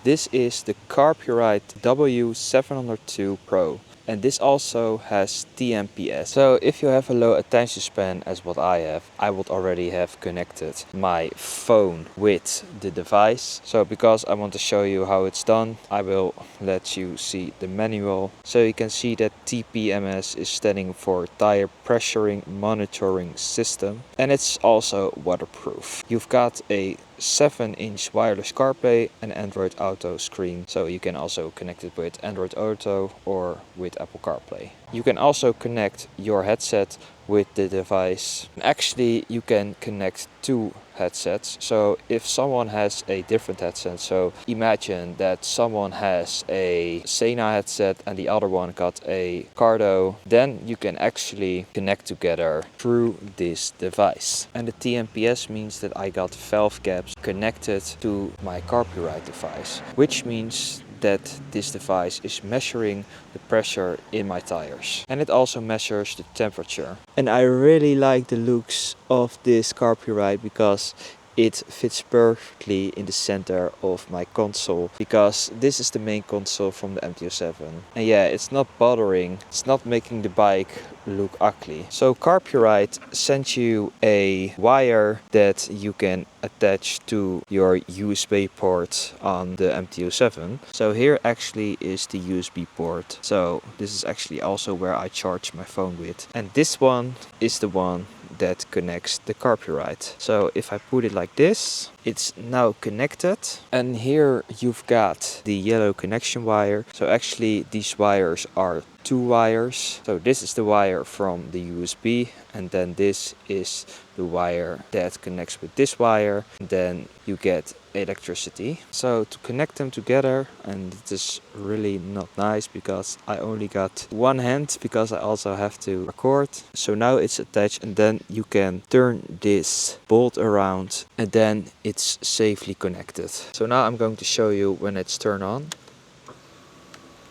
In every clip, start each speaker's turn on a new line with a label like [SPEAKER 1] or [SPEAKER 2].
[SPEAKER 1] This is the Carpuride W702 Pro. And this also has TPMS. So if you have a low attention span as what I have, I would already have connected my phone with the device. So because I want to show you how it's done, I will let you see the manual. So you can see that TPMS is standing for Tire Pressuring Monitoring System. And it's also waterproof. You've got a 7-inch wireless CarPlay and Android Auto screen, so you can also connect it with Android Auto or with Apple CarPlay. You can also connect your headset with the device. Actually, you can connect two headsets. So if someone has a different headset, so imagine that someone has a Sena headset and the other one got a Cardo, then you can actually connect together through this device. And the TPMS means that I got valve caps connected to my Carpuride device, which means that this device is measuring the pressure in my tires, and it also measures the temperature. And I really like the looks of this Carpuride because it fits perfectly in the center of my console, because this is the main console from the MT-07. And yeah, it's not bothering, it's not making the bike look ugly. So Carpuride sends you a wire that you can attach to your USB port on the MT-07. So here actually is the USB port. So this is actually also where I charge my phone with. And this one is the one that connects the Carpuride. So if I put it like this, it's now connected, and here you've got the yellow connection wire. So actually these wires are two wires. So this is the wire from the USB, and then this is the wire that connects with this wire, and then you get electricity. So to connect them together, and it is really not nice because I only got one hand because I also have to record. So now it's attached, and then you can turn this bolt around, and then it's safely connected. So now I'm going to show you when it's turned on.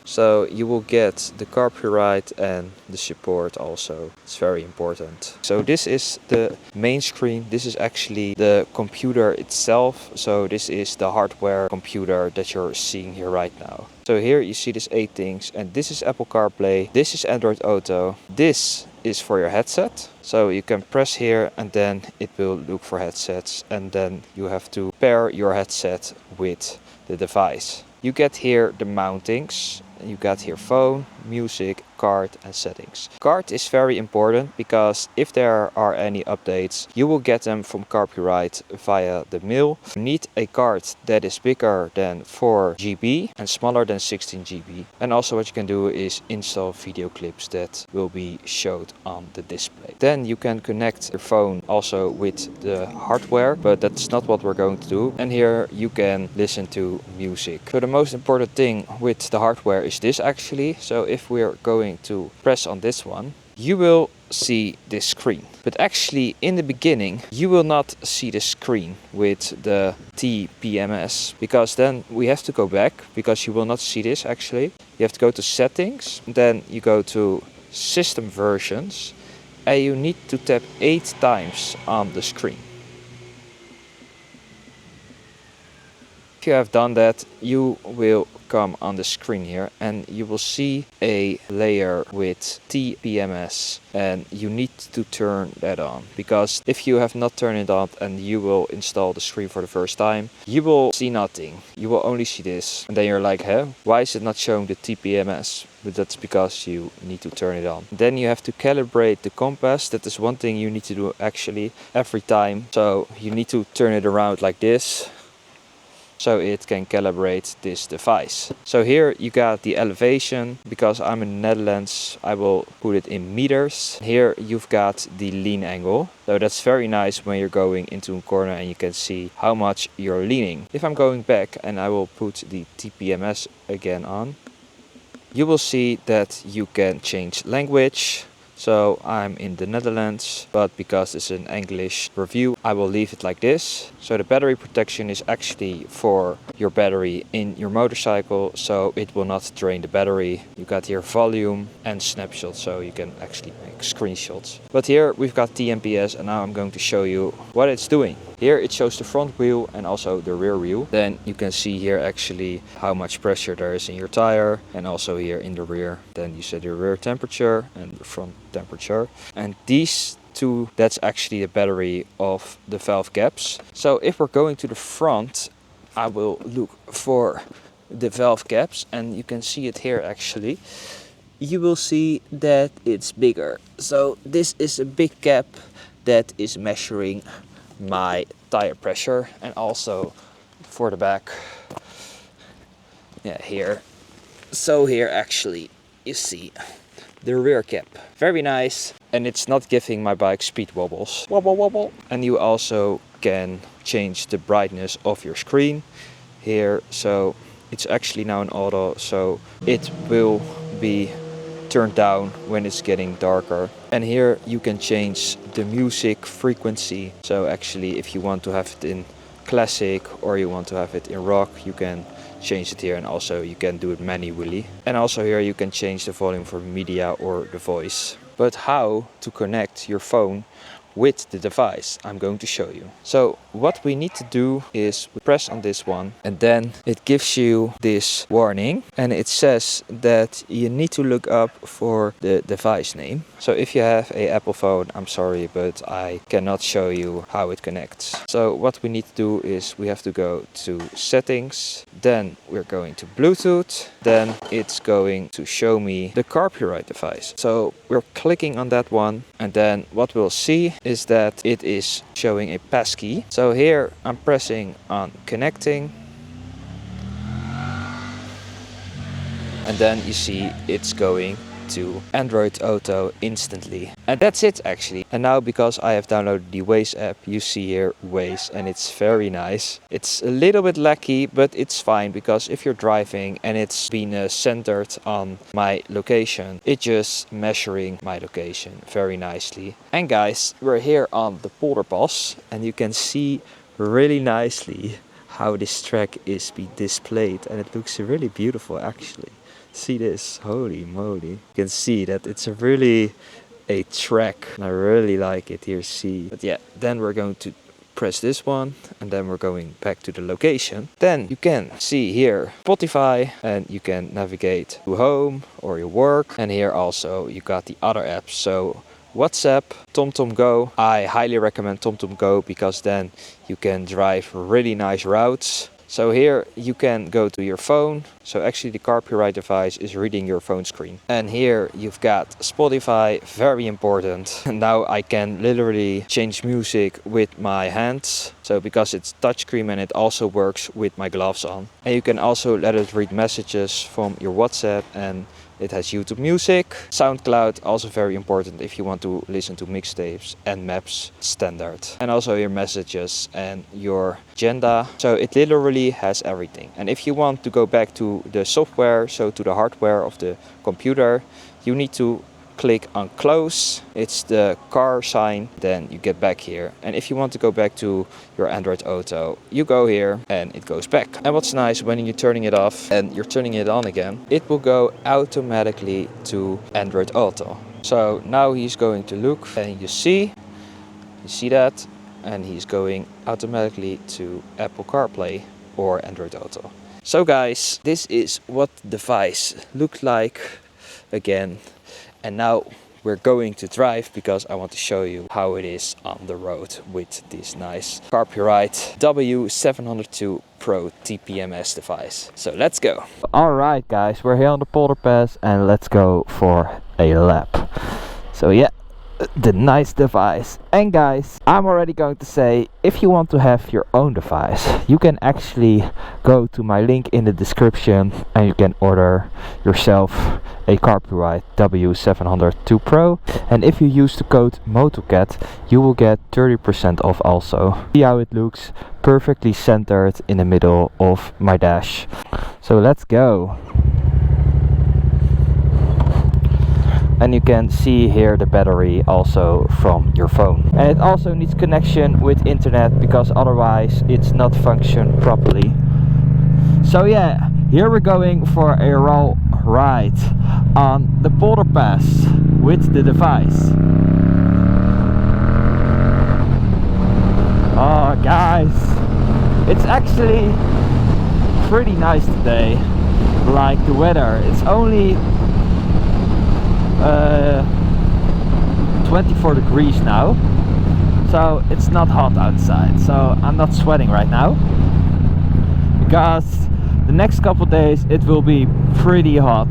[SPEAKER 1] So you will get the Carpuride and the support also. It's very important. So this is the main screen. This is actually the computer itself. So this is the hardware computer that you're seeing here right now. So here you see these 8 things, and this is Apple CarPlay. This is Android Auto. This is for your headset. So you can press here and then it will look for headsets, and then you have to pair your headset with the device. You get here the mountings. You got here phone, music, card and settings. Card is very important because if there are any updates, you will get them from Carpuride via the mail. You need a card that is bigger than 4 GB and smaller than 16 GB. And also what you can do is install video clips that will be showed on the display. Then you can connect your phone also with the hardware, but that's not what we're going to do. And here you can listen to music. So the most important thing with the hardware is this actually. So if we're going to press on this one, you will see this screen. But actually in the beginning you will not see the screen with the TPMS, because then we have to go back, because you will not see this actually. You have to go to settings, then you go to system versions, and you need to tap 8 times on the screen. If you have done that, you will come on the screen here and you will see a layer with TPMS, and you need to turn that on, because if you have not turned it on and you will install the screen for the first time, you will see nothing. You will only see this, and then you're like, huh, why is it not showing the TPMS? But that's because you need to turn it on. Then you have to calibrate the compass. That is one thing you need to do actually every time. So you need to turn it around like this, so it can calibrate this device. So here you got the elevation. Because I'm in the Netherlands, I will put it in meters. Here you've got the lean angle. So that's very nice when you're going into a corner and you can see how much you're leaning. If I'm going back and I will put the TPMS again on, you will see that you can change language. So I'm in the Netherlands, but because it's an English review, I will leave it like this. So the battery protection is actually for your battery in your motorcycle, so it will not drain the battery. You got here volume and snapshot, so you can actually make screenshots. But here we've got TPMS, and now I'm going to show you what it's doing. Here it shows the front wheel and also the rear wheel. Then you can see here actually how much pressure there is in your tire, and also here in the rear. Then you set your rear temperature and the front temperature. And these two, that's actually the battery of the valve caps. So if we're going to the front, I will look for the valve caps, and you can see it here actually. You will see that it's bigger. So this is a big cap that is measuring my tire pressure, and also for the back, yeah, here. So here actually you see the rear cap, very nice, and it's not giving my bike speed wobbles, wobble wobble. And you also can change the brightness of your screen here. So it's actually now in auto, so it will be turned down when it's getting darker. And here you can change the music frequency. So actually if you want to have it in classic or you want to have it in rock, you can change it here, and also you can do it manually. And also here you can change the volume for media or the voice. But how to connect your phone with the device, I'm going to show you. So what we need to do is we press on this one, and then it gives you this warning, and it says that you need to look up for the device name. So if you have an Apple phone, I'm sorry, but I cannot show you how it connects. So what we need to do is we have to go to settings, then we're going to Bluetooth, then it's going to show me the Carpuride device. So we're clicking on that one, and then what we'll see is that it is showing a passkey. So here I'm pressing on connecting, and then you see it's going to Android Auto instantly. And that's it actually. And now, because I have downloaded the Waze app, you see here Waze, and it's very nice. It's a little bit laggy, but it's fine, because if you're driving and it's been centered on my location, it's just measuring my location very nicely. And guys, we're here on the Polder Pass, and you can see really nicely how this track is being displayed, and it looks really beautiful actually. See this, holy moly. You can see that it's really a track, and I really like it here, see. But yeah, then we're going to press this one, and then we're going back to the location. Then you can see here Spotify, and you can navigate to home or your work. And here also you got the other apps. So WhatsApp, TomTom Go. I highly recommend TomTom Go, because then you can drive really nice routes. So here you can go to your phone. So actually the Carpuride device is reading your phone screen. And here you've got Spotify, very important. And now I can literally change music with my hands. So because it's touchscreen, and it also works with my gloves on. And you can also let it read messages from your WhatsApp, and it has YouTube Music. SoundCloud, also very important if you want to listen to mixtapes, and maps, standard. And also your messages and your agenda. So it literally has everything. And if you want to go back to the software, so to the hardware of the computer, you need to click on close. It's the car sign, then you get back here. And if you want to go back to your Android Auto, you go here and it goes back. And what's nice, when you're turning it off and you're turning it on again, it will go automatically to Android Auto. So now he's going to look, and you see that, and he's going automatically to Apple CarPlay or Android Auto. So guys, this is what the device looked like again. And now we're going to drive, because I want to show you how it is on the road with this nice Carpuride W702 Pro TPMS device. So let's go. Alright guys, we're here on the Polder Pass, and let's go for a lap. So yeah, the nice device. And guys, I'm already going to say, if you want to have your own device, you can actually go to my link in the description, and you can order yourself a Carpuride W702 Pro. And if you use the code motocat, you will get 30% off also. See how it looks, perfectly centered in the middle of my dash. So let's go. And you can see here the battery also from your phone. And it also needs connection with internet, because otherwise it's not function properly. So yeah, here we're going for a raw ride on the Polder Pass. with the device. Oh guys, it's actually pretty nice today. Like the weather, it's only 24 degrees now, so it's not hot outside, so I'm not sweating right now, because the next couple days it will be pretty hot.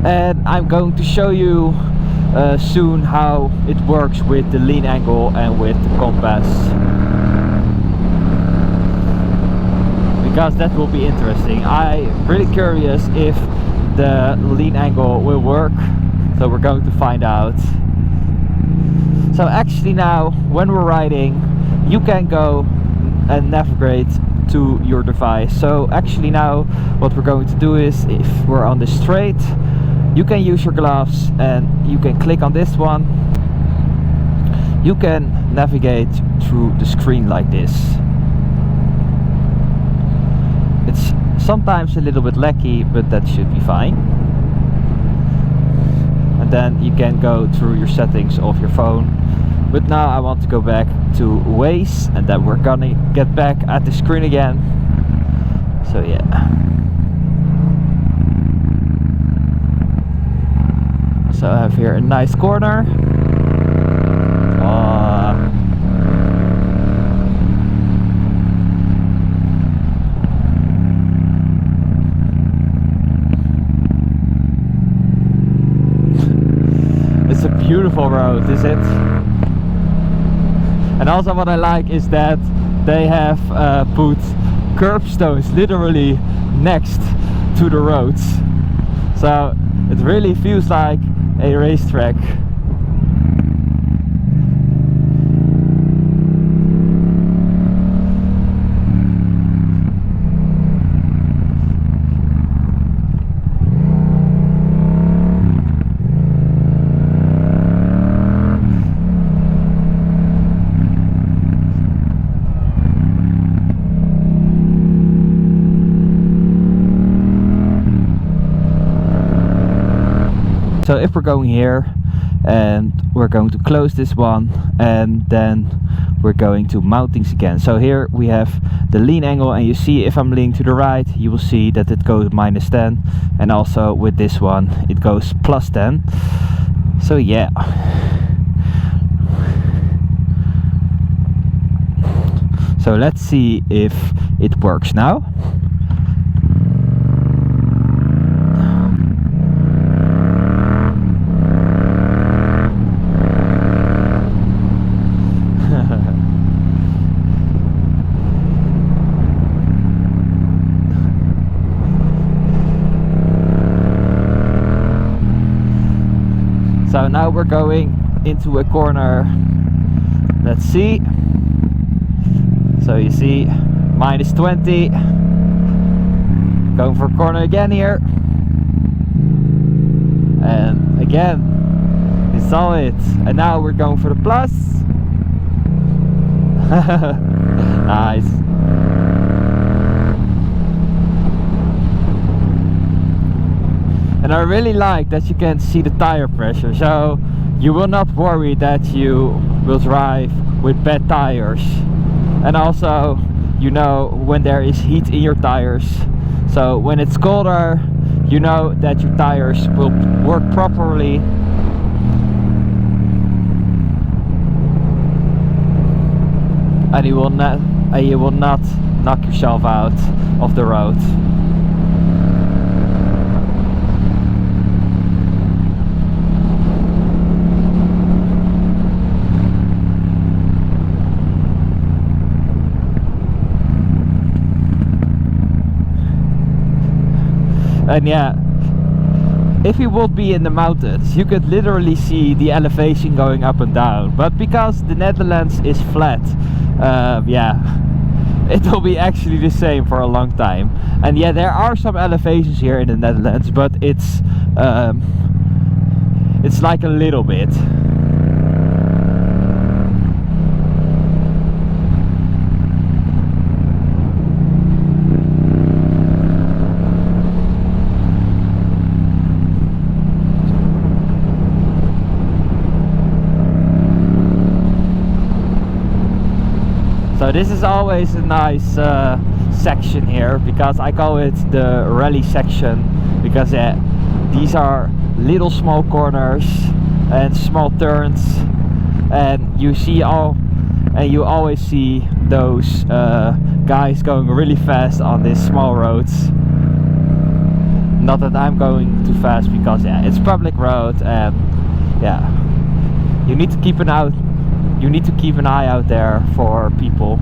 [SPEAKER 1] And I'm going to show you soon how it works with the lean angle and with the compass, because that will be interesting. I'm really curious if the lean angle will work, so we're going to find out. So actually now when we're riding, you can go and navigate to your device. So actually now what we're going to do is, if we're on the straight, you can use your gloves and you can click on this one. You can navigate through the screen like this. It's sometimes a little bit laggy, but that should be fine. And then you can go through your settings of your phone. But now I want to go back to Waze, and then we're gonna get back at the screen again. So yeah. So I have here a nice corner. It's a beautiful road, is it? And also what I like is that they have put curbstones literally next to the roads. So it really feels like a racetrack. So if we're going here, and we're going to close this one, and then we're going to mountings again. So here we have the lean angle, and you see if I'm leaning to the right, you will see that it goes -10, and also with this one it goes +10. So yeah. So let's see if it works now. So now we're going into a corner. Let's see. So you see -20. Going for a corner again here. And again, we saw it. And now we're going for the plus. Nice. And I really like that you can see the tire pressure, so you will not worry that you will drive with bad tires. And also, you know when there is heat in your tires, so when it's colder, you know that your tires will work properly. And you will not knock yourself out of the road. And yeah, if you would be in the mountains, you could literally see the elevation going up and down. But because the Netherlands is flat, yeah, it will be actually the same for a long time. And yeah, there are some elevations here in the Netherlands, but it's like a little bit. So this is always a nice section here, because I call it the rally section, because these are little small corners and small turns, and you always see those guys going really fast on these small roads. Not that I'm going too fast, because it's public road, and you need to keep an eye out there for people.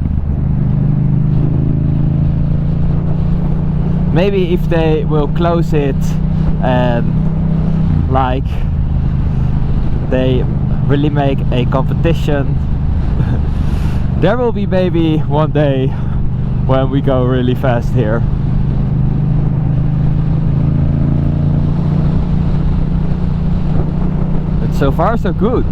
[SPEAKER 1] Maybe if they will close it and like they really make a competition, there will be maybe one day when we go really fast here. But so far so good.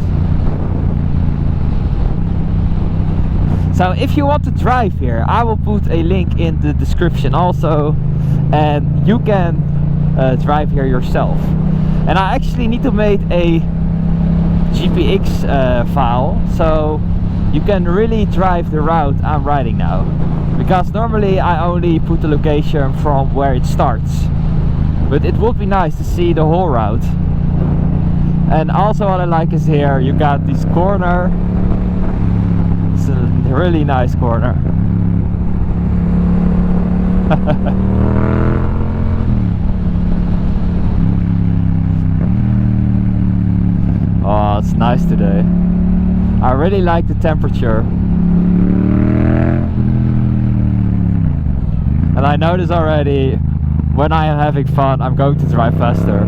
[SPEAKER 1] So if you want to drive here, I will put a link in the description also, and you can drive here yourself. And I actually need to make a GPX file, so you can really drive the route I'm riding now, because normally I only put the location from where it starts, but it would be nice to see the whole route. And also what I like is here you got this corner. It's a really nice corner. Oh, it's nice today. I really like the temperature. And I notice already, when I am having fun, I'm going to drive faster.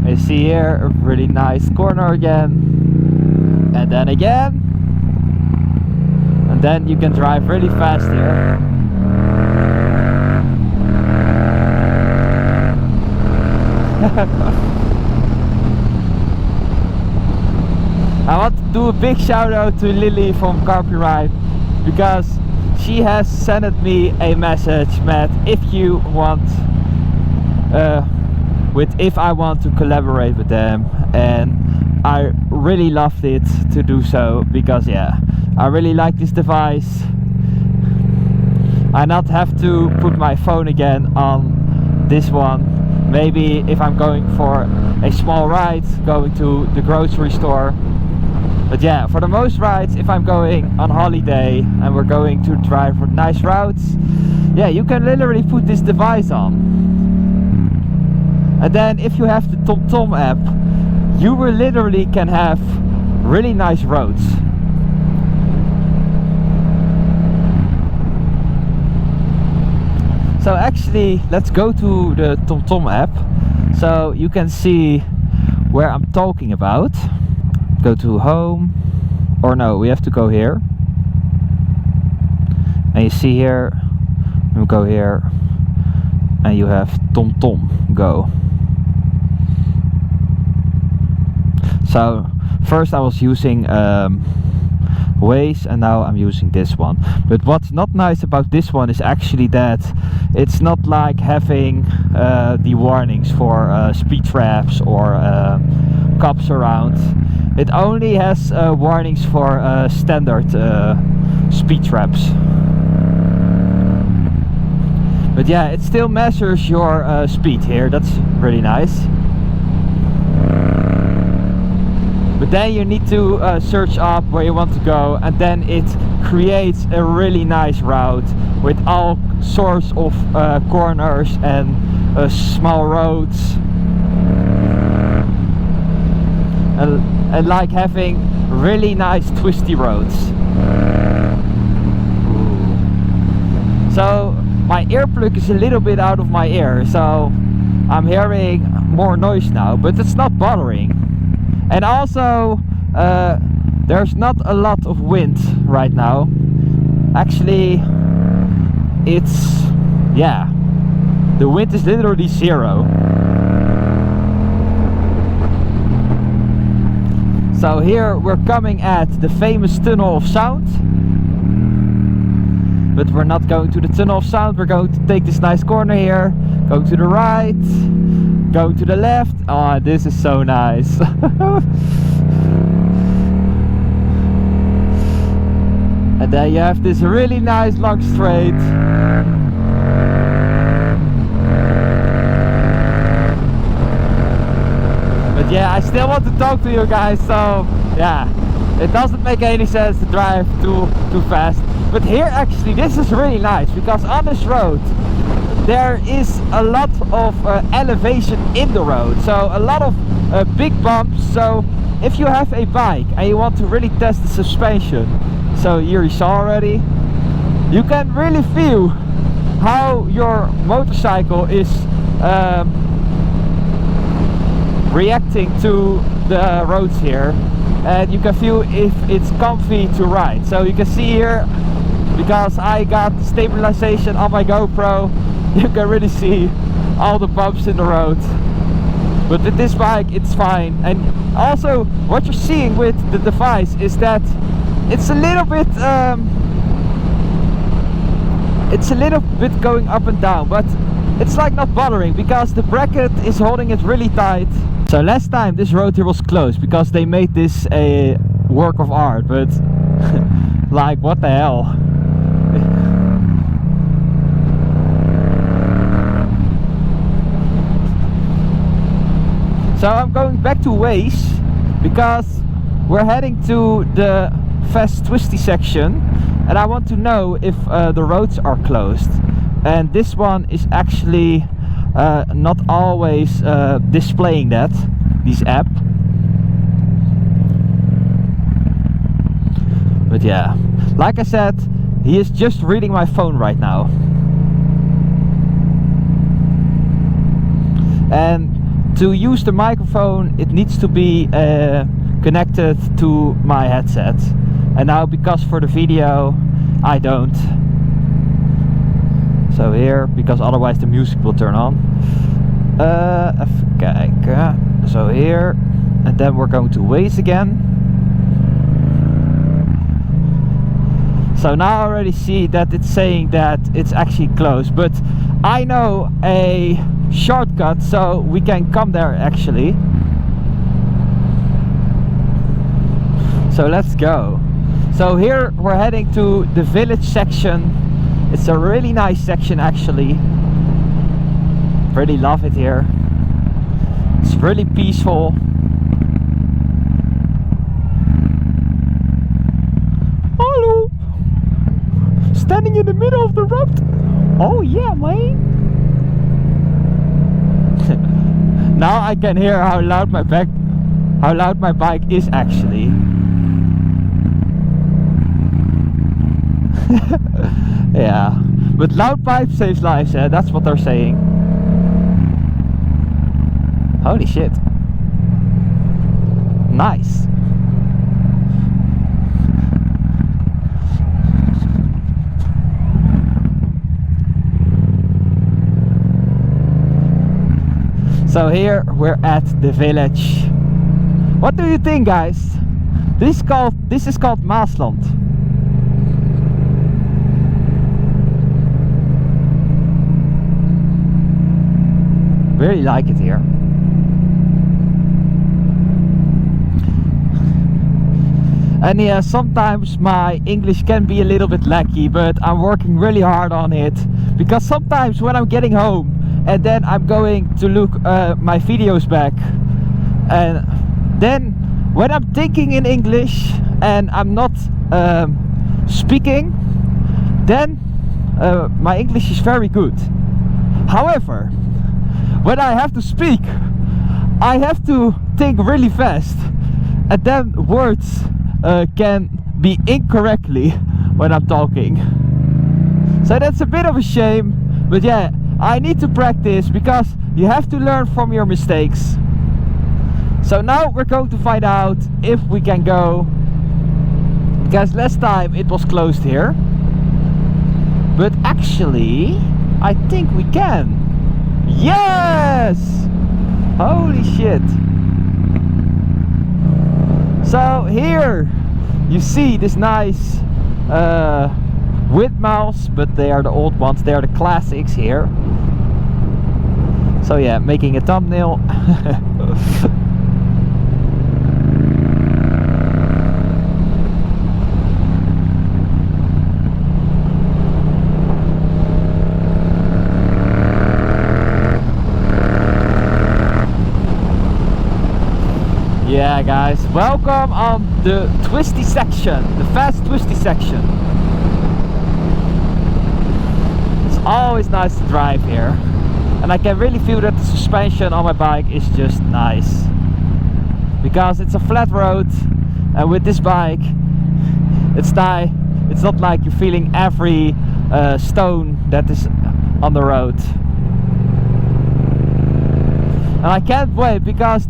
[SPEAKER 1] You see here, a really nice corner again. And then again. And then you can drive really fast here. I want to do a big shout out to Lily from Carpuride, because she has sent me a message that if I want to collaborate with them, and I really loved it to do so, because I really like this device. I not have to put my phone again on this one. Maybe if I'm going for a small ride, going to the grocery store. But for the most rides, if I'm going on holiday and we're going to drive for nice routes, you can literally put this device on. And then if you have the TomTom app, you will literally can have really nice roads. So actually, let's go to the TomTom app, so you can see where I'm talking about. Go to home, or no, we have to go here. And you see here, we go here, and you have TomTom Go. So first I was using Waze, and now I'm using this one. But what's not nice about this one is actually that it's not like having the warnings for speed traps or cops around. It only has warnings for standard speed traps. But it still measures your speed here. That's really nice. But then you need to search up where you want to go, and then it creates a really nice route with all sorts of corners and small roads, and like having really nice twisty roads. So my earplug is a little bit out of my ear, so I'm hearing more noise now, but it's not bothering. And also there's not a lot of wind right now. Actually it's the wind is literally zero. So here we're coming at the famous Tunnel of Sound, but we're not going to the Tunnel of Sound. We're going to take this nice corner here, go to the right, go to the left. Oh, this is so nice. And There you have this really nice long straight. But yeah, I still want to talk to you guys, so yeah, it doesn't make any sense to drive too fast. But here actually this is really nice, because on this road there is a lot of elevation in the road, so a lot of big bumps. So if you have a bike and you want to really test the suspension, so here you saw already, you can really feel how your motorcycle is reacting to the roads here, and you can feel if it's comfy to ride. So you can see here, because I got stabilization on my GoPro, you can really see all the bumps in the road. But with this bike it's fine. And also what you're seeing with the device is that it's a little bit going up and down, but it's like not bothering, because the bracket is holding it really tight. So last time this road here was closed because they made this a work of art, but like what the hell. So I'm going back to Waze because we're heading to the fast twisty section, and I want to know if the roads are closed. And this one is actually not always displaying that, this app. But yeah, like I said, he is just reading my phone right now. And to use the microphone it needs to be connected to my headset, and now because for the video I don't. So here, because otherwise the music will turn on. Even kijken. So here, and then we're going to Waze again. So now I already see that it's saying that it's actually closed, but I know a shortcut so we can come there actually. So let's go. So here we're heading to the village section. It's a really nice section actually. Really love it here. It's really peaceful. Hello! Standing in the middle of the road. Oh yeah, man. Now I can hear how loud my bike is actually. Yeah, but loud pipe saves lives, that's what they're saying. Holy shit. Nice. So here we're at the village. What do you think, guys? This is called Maasland. Really like it here. And yeah, sometimes my English can be a little bit laggy, but I'm working really hard on it, because sometimes when I'm getting home and then I'm going to look my videos back, and then when I'm thinking in English and I'm not speaking, then my English is very good. However, when I have to speak, I have to think really fast, and then words can be incorrectly when I'm talking. So that's a bit of a shame, but yeah, I need to practice, because you have to learn from your mistakes. So now we're going to find out if we can go, because last time it was closed here, but actually I think we can. Yes! Holy shit. So here you see this nice windmills, but they are the old ones, they are the classics here. So yeah, making a thumbnail. Alright guys, welcome on the twisty section, the fast twisty section. It's always nice to drive here. And I can really feel that the suspension on my bike is just nice. Because it's a flat road, and with this bike, it's not like you're feeling every stone that is on the road. And I can't wait because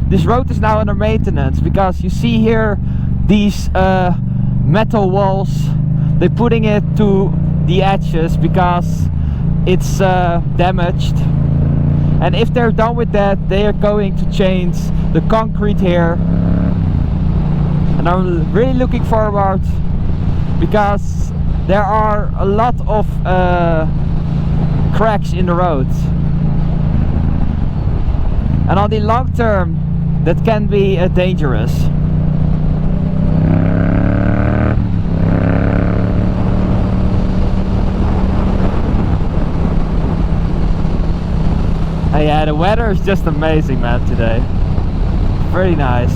[SPEAKER 1] this road is now under maintenance, because you see here these metal walls. They're putting it to the edges because it's damaged, and if they're done with that, they are going to change the concrete here. And I'm really looking forward, because there are a lot of cracks in the road, and on the long term that can be dangerous. Yeah, the weather is just amazing, man, today. Very nice.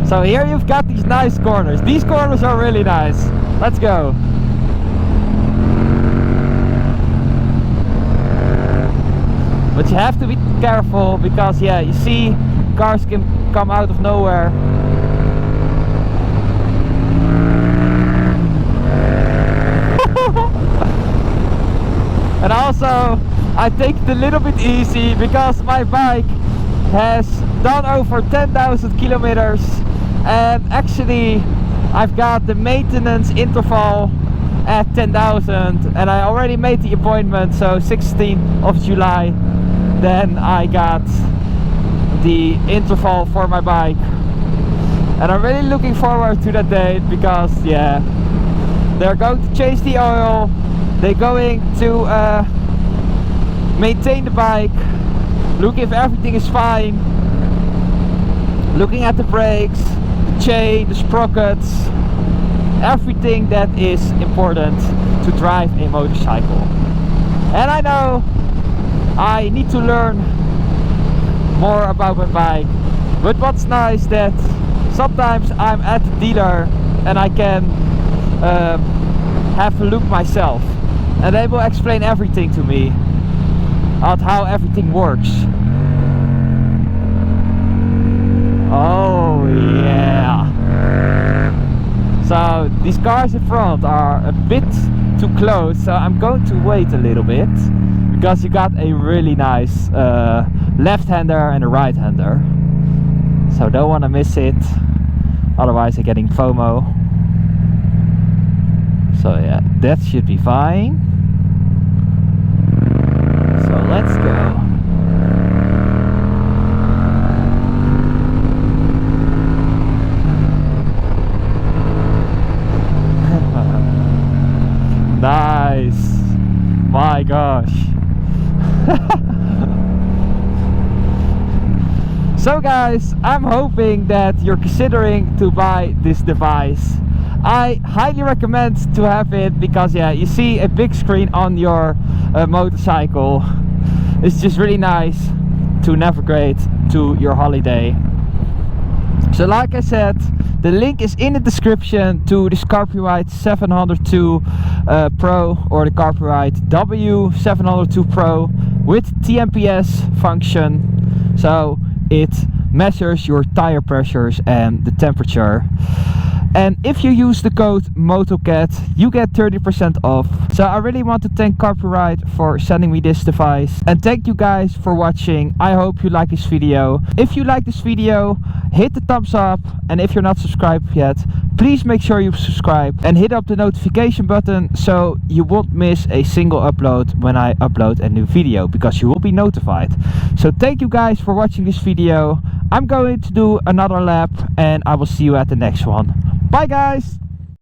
[SPEAKER 1] So here you've got these nice corners. These corners are really nice. Let's go. But you have to be careful, because yeah, you see cars can come out of nowhere. And also I take it a little bit easy, because my bike has done over 10,000 kilometers, and actually I've got the maintenance interval at 10,000, and I already made the appointment, so 16th of July then I got the interval for my bike. And I'm really looking forward to that date, because yeah, they're going to change the oil, they're going to maintain the bike, look if everything is fine, looking at the brakes, the chain, the sprockets, everything that is important to drive a motorcycle. And I know I need to learn more about my bike, but what's nice that sometimes I'm at the dealer and I can have a look myself, and they will explain everything to me on how everything works. Oh yeah. So these cars in front are a bit too close, so I'm going to wait a little bit, because you got a really nice left-hander and a right-hander. So don't want to miss it, otherwise I'm getting FOMO. So yeah, that should be fine. So let's go. Nice. My gosh. So guys, I'm hoping that you're considering to buy this device. I highly recommend to have it, because yeah, you see a big screen on your motorcycle. It's just really nice to navigate to your holiday. So like I said, the link is in the description to this Carpuride 702 Pro, or the Carpuride W702 Pro with TPMS function. So it measures your tire pressures and the temperature. And if you use the code MOTOCAT, you get 30% off. So I really want to thank Carpuride for sending me this device. And thank you guys for watching. I hope you like this video. If you like this video, hit the thumbs up. And if you're not subscribed yet, please make sure you subscribe. And hit up the notification button, so you won't miss a single upload when I upload a new video, because you will be notified. So thank you guys for watching this video. I'm going to do another lap, and I will see you at the next one. Bye guys!